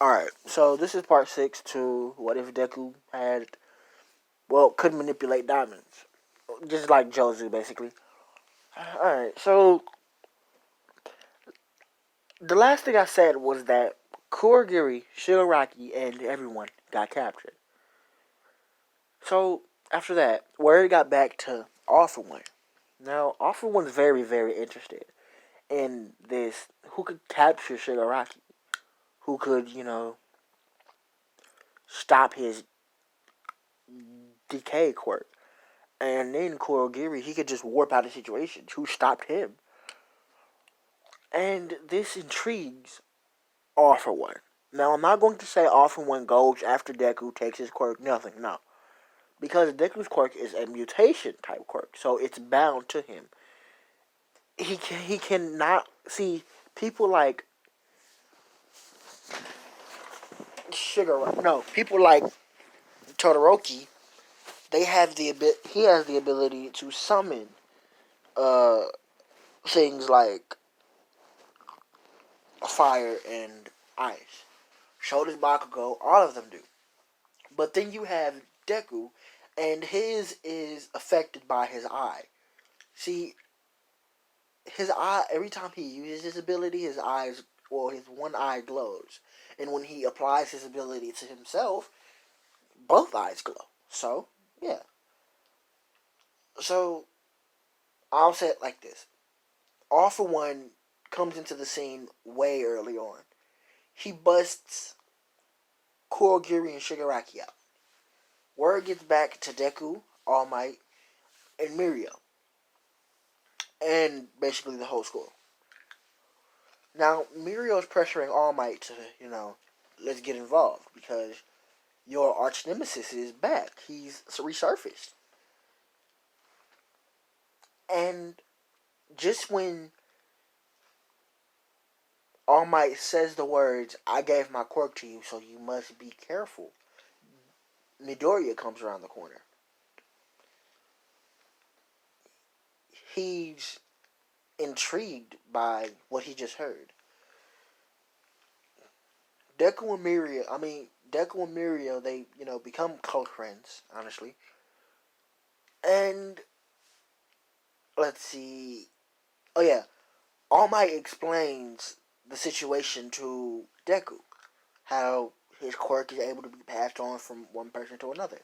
Alright, so this is part 6 to what if Deku could manipulate diamonds. Just like Jozu, basically. Alright, so the last thing I said was that Kurogiri, Shigaraki, and everyone got captured. So, after that, word got back to All For One. Now, All For One's very, very interested in this. Who could capture Shigaraki? Who could, stop his decay quirk? And then Kurogiri, he could just warp out of situations. Who stopped him? And this intrigues All For One. Now, I'm not going to say All For One goes after Deku, takes his quirk, nothing, no. Because Deku's quirk is a mutation type quirk, so it's bound to him. He cannot see people like people like Todoroki. They have he has the ability to summon uh things like fire and ice. So does Bakugo. All of them do. But then you have Deku, and his is affected by his eye. See, his eye, every time he uses his ability, his one eye glows. And when he applies his ability to himself, both eyes glow. So, yeah. So, I'll say it like this. All For One comes into the scene way early on. He busts Kurogiri and Shigaraki out. Word gets back to Deku, All Might, and Mirio. And basically the whole school. Now, Mirio's pressuring All Might to, let's get involved because your arch nemesis is back. He's resurfaced. And just when All Might says the words, I gave my quirk to you, so you must be careful, Midoriya comes around the corner. He's intrigued by what he just heard. Deku and Mirio, they, become close friends, honestly. And, let's see. Oh, yeah. All Might explains the situation to Deku. How his quirk is able to be passed on from one person to another.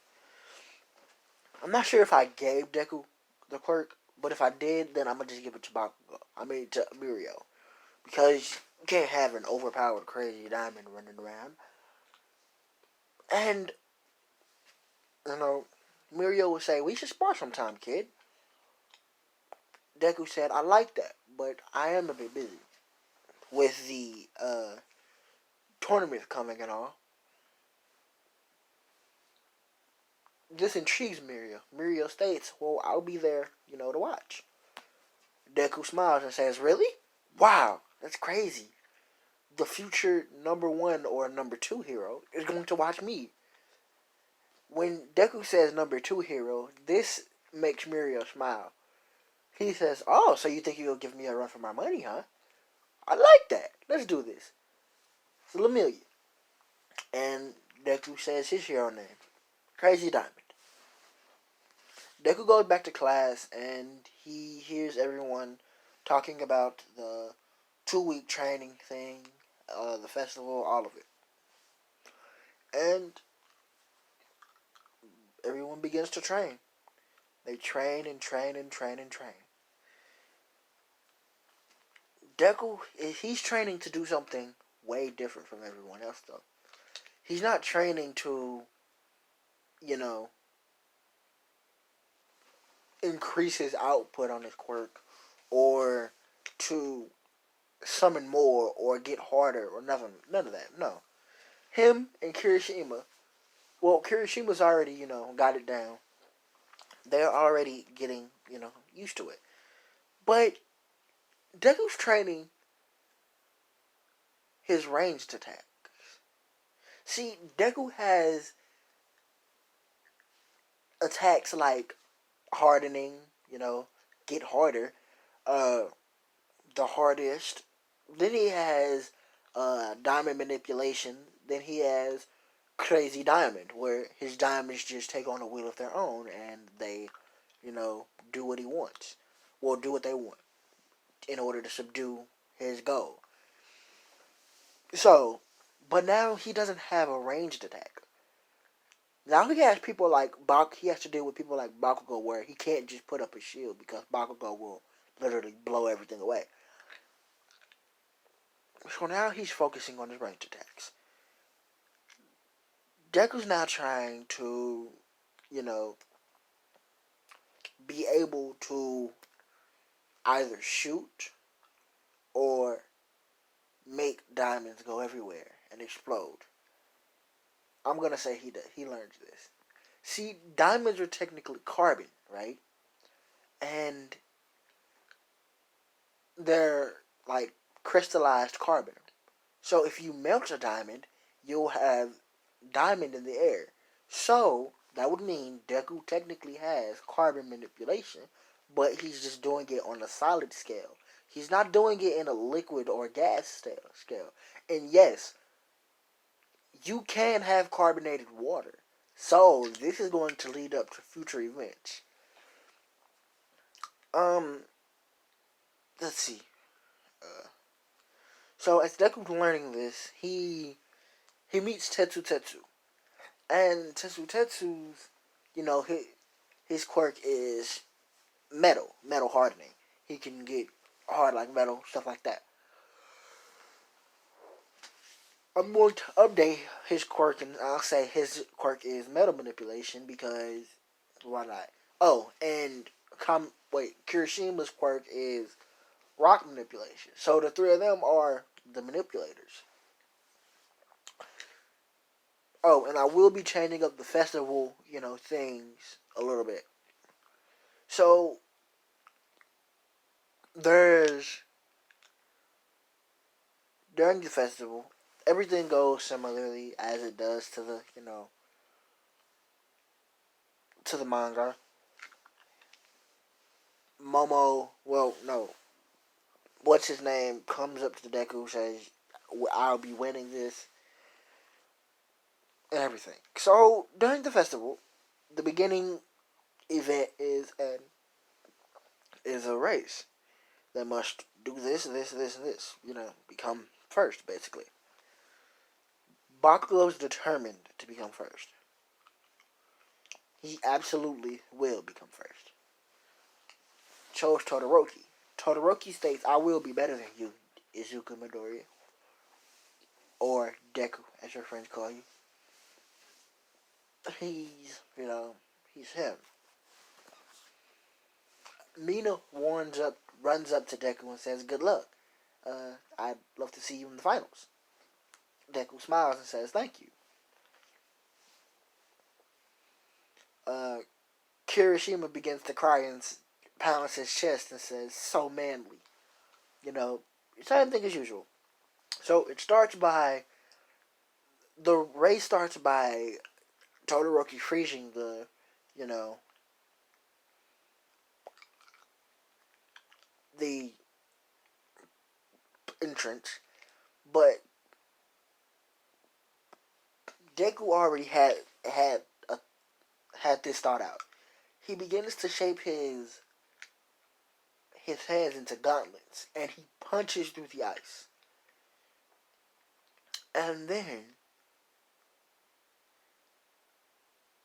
I'm not sure if I gave Deku the quirk, but if I did, then I'm going to just give it to to Mirio. Because you can't have an overpowered crazy diamond running around. And, Mirio would say, we should spar sometime, kid. Deku said, I like that, but I am a bit busy with the tournament coming and all. This intrigues Mirio. Mirio states, well, I'll be there, to watch. Deku smiles and says, really? Wow, that's crazy. The future number 1 or number 2 hero is going to watch me. When Deku says number 2 hero, this makes Mirio smile. He says, oh, so you think you'll give me a run for my money, huh? I like that. Let's do this. It's Lemillion. And Deku says his hero name. Crazy Diamond. Deku goes back to class and he hears everyone talking about the 2-week training thing, the festival, all of it. And everyone begins to train. They train and train and train and train. Deku, he's training to do something way different from everyone else, though. He's not training to, increase his output on his quirk or to summon more or get harder or nothing. None of that, no. Him and Kirishima, Kirishima's already, got it down. They're already getting, used to it. But Deku's training his ranged attacks. See, Deku has attacks like hardening, get harder, the hardest. Then he has diamond manipulation, Then he has Crazy Diamond, where his diamonds just take on a will of their own and they, do what he wants. Well, do what they want in order to subdue his goal. So, but now he doesn't have a ranged attack. Now he has people like he has to deal with people like Bakugo, where he can't just put up a shield because Bakugo will literally blow everything away. So now he's focusing on his ranged attacks. Deku's now trying to, be able to either shoot or make diamonds go everywhere and explode. I'm gonna say he learned this. See, diamonds are technically carbon, right? And they're like crystallized carbon. So if you melt a diamond, you'll have diamond in the air. So that would mean Deku technically has carbon manipulation, but he's just doing it on a solid scale. He's not doing it in a liquid or gas scale. And yes, you can have carbonated water. So this is going to lead up to future events. Um, let's see. So as Deku's learning this, he meets Tetsu, and Tetsu's, his quirk is metal hardening. He can get hard like metal, stuff like that. I'm going to update his quirk, and I'll say his quirk is metal manipulation because why not? Oh, and Kirishima's quirk is rock manipulation. So the three of them are the manipulators. Oh, and I will be changing up the festival, things a little bit. So there's during the festival, everything goes similarly as it does to the, to the manga. Momo, well, no, what's his name comes up to Deku, says, "I'll be winning this," and everything. So during the festival, the beginning event is a race. They must do this, this, this, and this. Become first, basically. Bakugo is determined to become first. He absolutely will become first. Chose Todoroki. Todoroki states, "I will be better than you, Izuku Midoriya." Or Deku, as your friends call you. He's him. Mina runs up to Deku and says, "Good luck. I'd love to see you in the finals." Deku smiles and says, "Thank you." Kirishima begins to cry and pounds his chest and says, "So manly." Same thing as usual. So the race starts by Todoroki freezing you know, the entrance, but Deku already had this thought out. He begins to shape his hands into gauntlets, and he punches through the ice. And then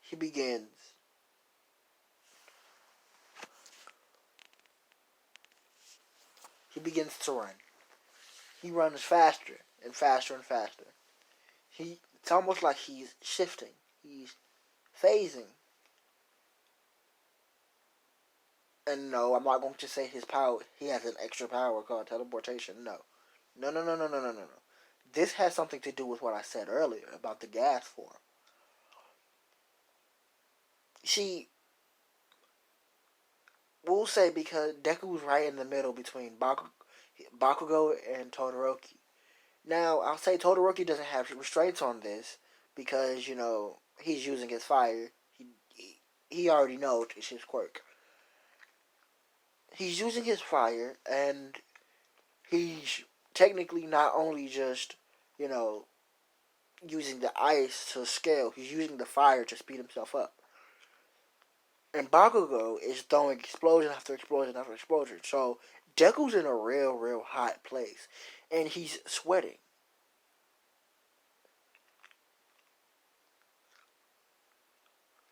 he begins to run. He runs faster and faster and faster. It's almost like he's shifting. He's phasing. And no, I'm not going to say his power. He has an extra power called teleportation. No. No, no, no, no, no, no, no, no. This has something to do with what I said earlier about the gas form. See, we'll say because Deku's right in the middle between Bakugo and Todoroki. Now, I'll say Todoroki doesn't have restraints on this because, he's using his fire. He already knows it's his quirk. He's using his fire, and he's technically not only just, using the ice to scale. He's using the fire to speed himself up. And Bakugo is throwing explosion after explosion after explosion. So Deku's in a real, real hot place. And he's sweating.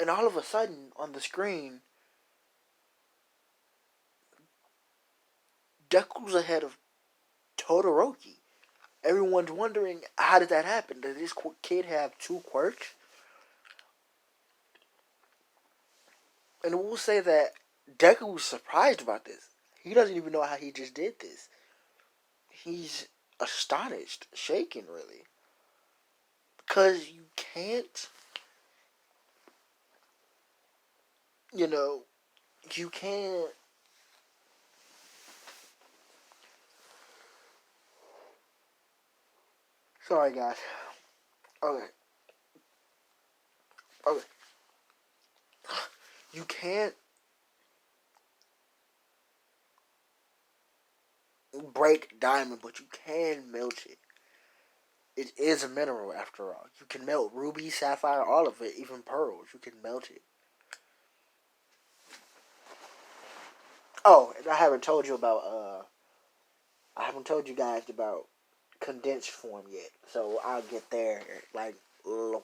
And all of a sudden, on the screen, Deku's ahead of Todoroki. Everyone's wondering, how did that happen? Does this kid have two quirks? And we'll say that Deku was surprised about this. He doesn't even know how he just did this. He's astonished, shaken, really. Because you can't, you know, you can't. Sorry, guys. Okay. Okay. You can't break diamond, but you can melt it. It is a mineral after all. You can melt ruby, sapphire, all of it, even pearls. You can melt it. Oh, and I haven't told you guys about condensed form yet. So I'll get there like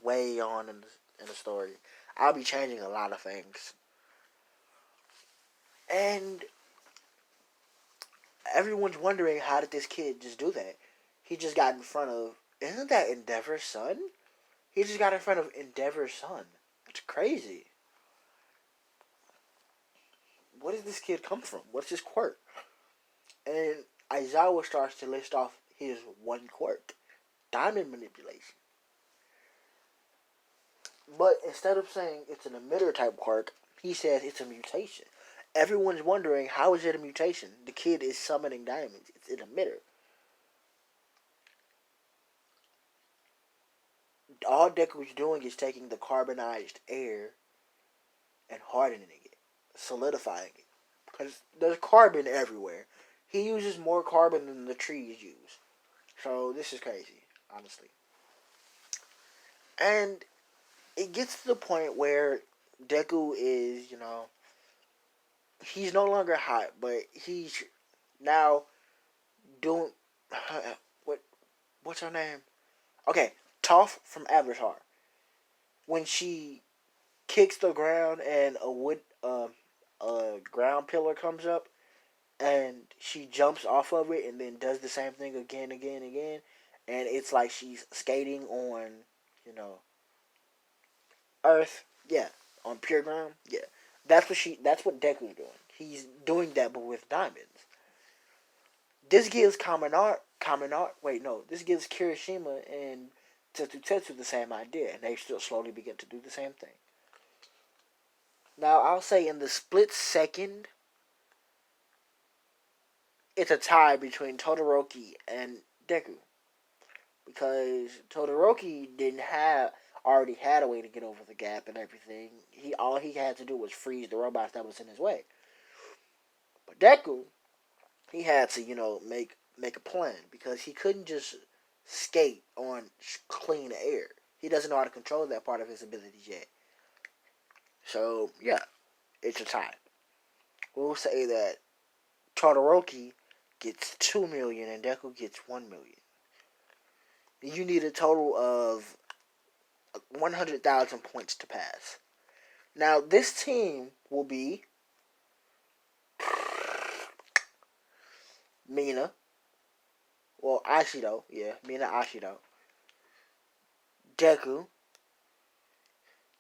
way on in the story. I'll be changing a lot of things. And everyone's wondering, how did this kid just do that? He just got in front of, isn't that Endeavor's son? He just got in front of Endeavor's son. That's crazy. Where did this kid come from? What's his quirk? And Aizawa starts to list off his one quirk, diamond manipulation. But instead of saying it's an emitter type quirk, he says it's a mutation. Everyone's wondering, how is it a mutation? The kid is summoning diamonds. It's an emitter. All Deku's doing is taking the carbonized air and hardening it, solidifying it. Because there's carbon everywhere. He uses more carbon than the trees use. So this is crazy, honestly. And it gets to the point where Deku is, he's no longer hot, but he's now doing what? What's her name? Okay, Toph from Avatar. When she kicks the ground and a ground pillar comes up, and she jumps off of it and then does the same thing again, and it's like she's skating on, you know, Earth. Yeah, on pure ground. Yeah, That's what Deku's doing. He's doing that, but with diamonds. This gives Wait, no. This gives Kirishima and Tetsu the same idea, and they still slowly begin to do the same thing. Now, I'll say in the split second, it's a tie between Todoroki and Deku, because Todoroki didn't have already had a way to get over the gap and everything. All he had to do was freeze the robots that was in his way. But Deku, he had to make a plan, because he couldn't just skate on clean air. He doesn't know how to control that part of his abilities yet. So yeah, it's a tie. We'll say that Todoroki gets 2 million and Deku gets 1 million. You need a total of 100,000 points to pass. Now, this team will be Mina. Well, Ashido. Yeah, Mina Ashido. Deku.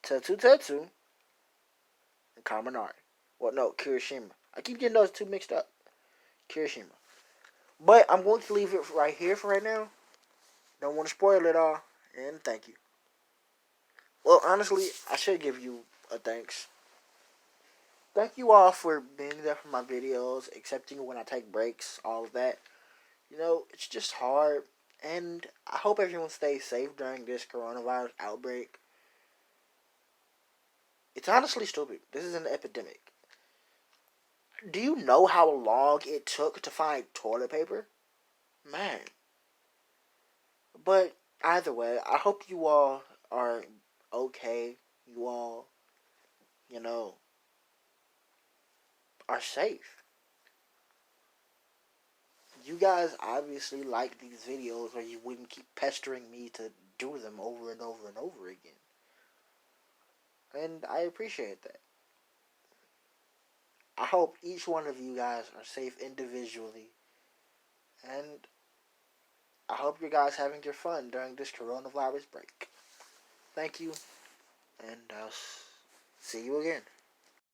Tetsu. And Kaminari. Well, no, Kirishima. I keep getting those two mixed up. Kirishima. But I'm going to leave it right here for right now. Don't want to spoil it all. And thank you. Well, honestly, I should give you a thanks. Thank you all for being there for my videos, accepting when I take breaks, all of that. It's just hard. And I hope everyone stays safe during this coronavirus outbreak. It's honestly stupid. This is an epidemic. Do you know how long it took to find toilet paper? Man. But either way, I hope you all are okay. You all, you know, are safe. You guys obviously like these videos, or you wouldn't keep pestering me to do them over and over and over again. And I appreciate that. I hope each one of you guys are safe individually. And I hope you guys having your fun during this coronavirus break. Thank you, and I'll see you again.